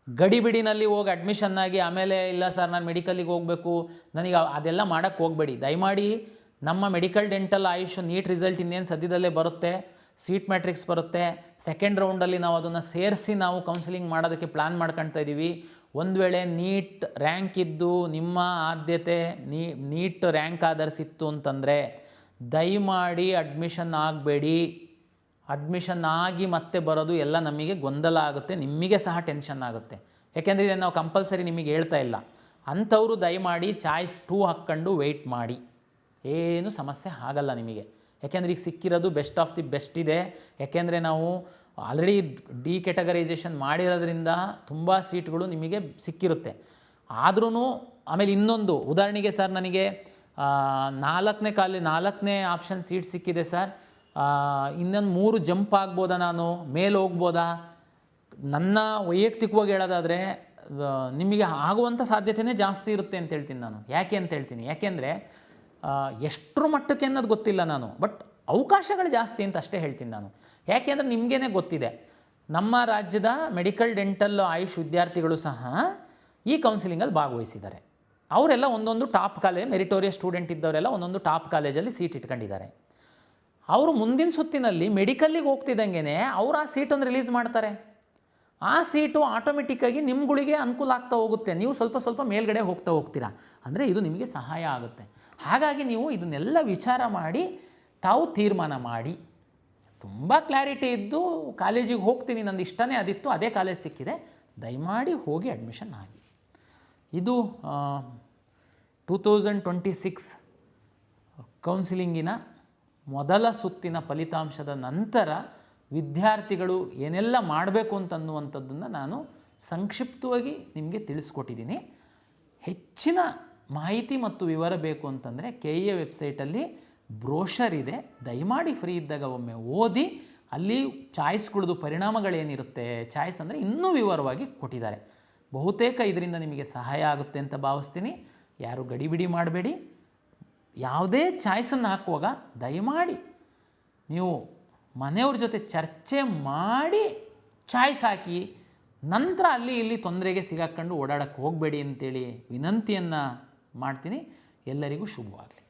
ಗಡಿಬಿಡಿನಲ್ಲಿ ಹೋಗಿ ಅಡ್ಮಿಷನ್ ಆಗಿ ಆಮೇಲೆ ಇಲ್ಲ ಸರ್ ನಾನು ಮೆಡಿಕಲಿಗೆ ಹೋಗಬೇಕು ನನಗೆ ಅದೆಲ್ಲ ಮಾಡೋಕ್ಕೆ ಹೋಗಬೇಡಿ. ದಯಮಾಡಿ ನಮ್ಮ medical dental AYUSH NEET result ಇನ್ನೇನು ಸದ್ಯದಲ್ಲೇ ಬರುತ್ತೆ, ಸೀಟ್ ಮ್ಯಾಟ್ರಿಕ್ಸ್ ಬರುತ್ತೆ. ಸೆಕೆಂಡ್ ರೌಂಡಲ್ಲಿ ನಾವು ಅದನ್ನು ಸೇರಿಸಿ ನಾವು ಕೌನ್ಸಿಲಿಂಗ್ ಮಾಡೋದಕ್ಕೆ ಪ್ಲ್ಯಾನ್ ಮಾಡ್ಕೊಳ್ತಾ ಇದ್ದೀವಿ. ಒಂದು ವೇಳೆ ನೀಟ್ ರ್ಯಾಂಕ್ ಇದ್ದು ನಿಮ್ಮ ಆದ್ಯತೆ ನೀಟ್ ರ್ಯಾಂಕ್ ಆಧರಿಸಿತ್ತು ಅಂತಂದರೆ ದಯಮಾಡಿ ಅಡ್ಮಿಷನ್ ಆಗಬೇಡಿ. ಅಡ್ಮಿಷನ್ ಆಗಿ ಮತ್ತೆ ಬರೋದು ಎಲ್ಲ ನಮಗೆ ಗೊಂದಲ ಆಗುತ್ತೆ, ನಿಮಗೆ ಸಹ ಟೆನ್ಷನ್ ಆಗುತ್ತೆ. ಯಾಕೆಂದರೆ ಇದನ್ನು ನಾವು ಕಂಪಲ್ಸರಿ ನಿಮಗೆ ಹೇಳ್ತಾ ಇಲ್ಲ. ಅಂಥವರು ದಯಮಾಡಿ ಚಾಯ್ಸ್ 2 ಹಾಕ್ಕೊಂಡು ವೆಯ್ಟ್ ಮಾಡಿ, ಏನು ಸಮಸ್ಯೆ ಆಗಲ್ಲ ನಿಮಗೆ. ಯಾಕೆಂದರೆ ಈಗ ಸಿಕ್ಕಿರೋದು ಬೆಸ್ಟ್ ಆಫ್ ದಿ ಬೆಸ್ಟ್ ಇದೆ. ಯಾಕೆಂದರೆ ನಾವು ಆಲ್ರೆಡಿ ಡಿ ಕ್ಯಾಟಗರೈಸೇಷನ್ ಮಾಡಿರೋದ್ರಿಂದ ತುಂಬ ಸೀಟ್ಗಳು ನಿಮಗೆ ಸಿಕ್ಕಿರುತ್ತೆ. ಆದ್ರೂ ಆಮೇಲೆ ಇನ್ನೊಂದು ಉದಾಹರಣೆಗೆ ಸರ್ ನನಗೆ 4ನೇ ಆಪ್ಷನ್ ಸೀಟ್ ಸಿಕ್ಕಿದೆ ಸರ್, ಇನ್ನೊಂದು 3 ಜಂಪ್ ಆಗ್ಬೋದಾ, ನಾನು ಮೇಲೆ ಹೋಗ್ಬೋದಾ? ನನ್ನ ವೈಯಕ್ತಿಕವಾಗಿ ಹೇಳೋದಾದರೆ ನಿಮಗೆ ಆಗುವಂಥ ಸಾಧ್ಯತೆಯೇ ಜಾಸ್ತಿ ಇರುತ್ತೆ ಅಂತ ಹೇಳ್ತೀನಿ ನಾನು. ಯಾಕೆ ಅಂತ ಹೇಳ್ತೀನಿ, ಯಾಕೆಂದರೆ ಎಷ್ಟರ ಮಟ್ಟಕ್ಕೆ ಅನ್ನೋದು ಗೊತ್ತಿಲ್ಲ ನಾನು, ಬಟ್ ಅವಕಾಶಗಳು ಜಾಸ್ತಿ ಅಂತ ಅಷ್ಟೇ ಹೇಳ್ತೀನಿ ನಾನು. ಯಾಕೆಂದರೆ ನಿಮಗೇ ಗೊತ್ತಿದೆ, ನಮ್ಮ ರಾಜ್ಯದ ಮೆಡಿಕಲ್ ಡೆಂಟಲ್ ಆಯುಷ್ ವಿದ್ಯಾರ್ಥಿಗಳು ಸಹ ಈ ಕೌನ್ಸಿಲಿಂಗಲ್ಲಿ ಭಾಗವಹಿಸಿದ್ದಾರೆ. ಅವರೆಲ್ಲ ಒಂದೊಂದು ಟಾಪ್ ಕಾಲೇಜ್, ಮೆರಿಟೋರಿಯಸ್ ಸ್ಟೂಡೆಂಟ್ ಇದ್ದವರೆಲ್ಲ ಒಂದೊಂದು ಟಾಪ್ ಕಾಲೇಜಲ್ಲಿ ಸೀಟ್ ಇಟ್ಕೊಂಡಿದ್ದಾರೆ. ಅವರು ಮುಂದಿನ ಸುತ್ತಿನಲ್ಲಿ ಮೆಡಿಕಲ್ಲಿಗೆ ಹೋಗ್ತಿದ್ದಂಗೆ ಅವರು ಆ ಸೀಟನ್ನು ರಿಲೀಸ್ ಮಾಡ್ತಾರೆ. ಆ ಸೀಟು ಆಟೋಮೆಟಿಕ್ಕಾಗಿ ನಿಮ್ಗಳಿಗೆ ಅನುಕೂಲ ಆಗ್ತಾ ಹೋಗುತ್ತೆ, ನೀವು ಸ್ವಲ್ಪ ಸ್ವಲ್ಪ ಮೇಲ್ಗಡೆ ಹೋಗ್ತೀರಾ. ಅಂದರೆ ಇದು ನಿಮಗೆ ಸಹಾಯ ಆಗುತ್ತೆ. ಹಾಗಾಗಿ ನೀವು ಇದನ್ನೆಲ್ಲ ವಿಚಾರ ಮಾಡಿ ತಾವು ತೀರ್ಮಾನ ಮಾಡಿ, ತುಂಬ ಕ್ಲಾರಿಟಿ ಇದ್ದು ಕಾಲೇಜಿಗೆ ಹೋಗ್ತೀನಿ, ನಂದು ಇಷ್ಟನೇ ಅದಿತ್ತು, ಅದೇ ಕಾಲೇಜ್ ಸಿಕ್ಕಿದೆ, ದಯಮಾಡಿ ಹೋಗಿ ಅಡ್ಮಿಷನ್ ಆಗಿ. ಇದು 2026 ಕೌನ್ಸಿಲಿಂಗಿನ ಮೊದಲ ಸುತ್ತಿನ ಫಲಿತಾಂಶದ ನಂತರ ವಿದ್ಯಾರ್ಥಿಗಳು ಏನೆಲ್ಲ ಮಾಡಬೇಕು ಅಂತನ್ನುವಂಥದ್ದನ್ನು ನಾನು ಸಂಕ್ಷಿಪ್ತವಾಗಿ ನಿಮಗೆ ತಿಳಿಸ್ಕೊಟ್ಟಿದ್ದೀನಿ. ಹೆಚ್ಚಿನ ಮಾಹಿತಿ ಮತ್ತು ವಿವರ ಬೇಕು ಅಂತಂದರೆ KEA ವೆಬ್ಸೈಟಲ್ಲಿ ಬ್ರೋಷರ್ ಇದೆ, ದಯಮಾಡಿ ಫ್ರೀ ಇದ್ದಾಗ ಒಮ್ಮೆ ಓದಿ. ಅಲ್ಲಿ ಚಾಯ್ಸ್ಗಳದ್ದು ಪರಿಣಾಮಗಳೇನಿರುತ್ತೆ, ಚಾಯ್ಸ್ ಅಂದರೆ ಇನ್ನೂ ವಿವರವಾಗಿ ಕೊಟ್ಟಿದ್ದಾರೆ. ಬಹುತೇಕ ಇದರಿಂದ ನಿಮಗೆ ಸಹಾಯ ಆಗುತ್ತೆ ಅಂತ ಭಾವಿಸ್ತೀನಿ. ಯಾರು ಗಡಿಬಿಡಿ ಮಾಡಬೇಡಿ. ಯಾವುದೇ ಚಾಯ್ಸನ್ನು ಹಾಕುವಾಗ ದಯಮಾಡಿ ನೀವು ಮನೆಯವ್ರ ಜೊತೆ ಚರ್ಚೆ ಮಾಡಿ ಚಾಯ್ಸ್ ಹಾಕಿ, ನಂತರ ಅಲ್ಲಿ ಇಲ್ಲಿ ತೊಂದರೆಗೆ ಸಿಗಾಕೊಂಡು ಓಡಾಡಕ್ಕೆ ಹೋಗಬೇಡಿ ಅಂತೇಳಿ ವಿನಂತಿಯನ್ನು ಮಾಡ್ತೀನಿ. ಎಲ್ಲರಿಗೂ ಶುಭವಾಗಲಿ.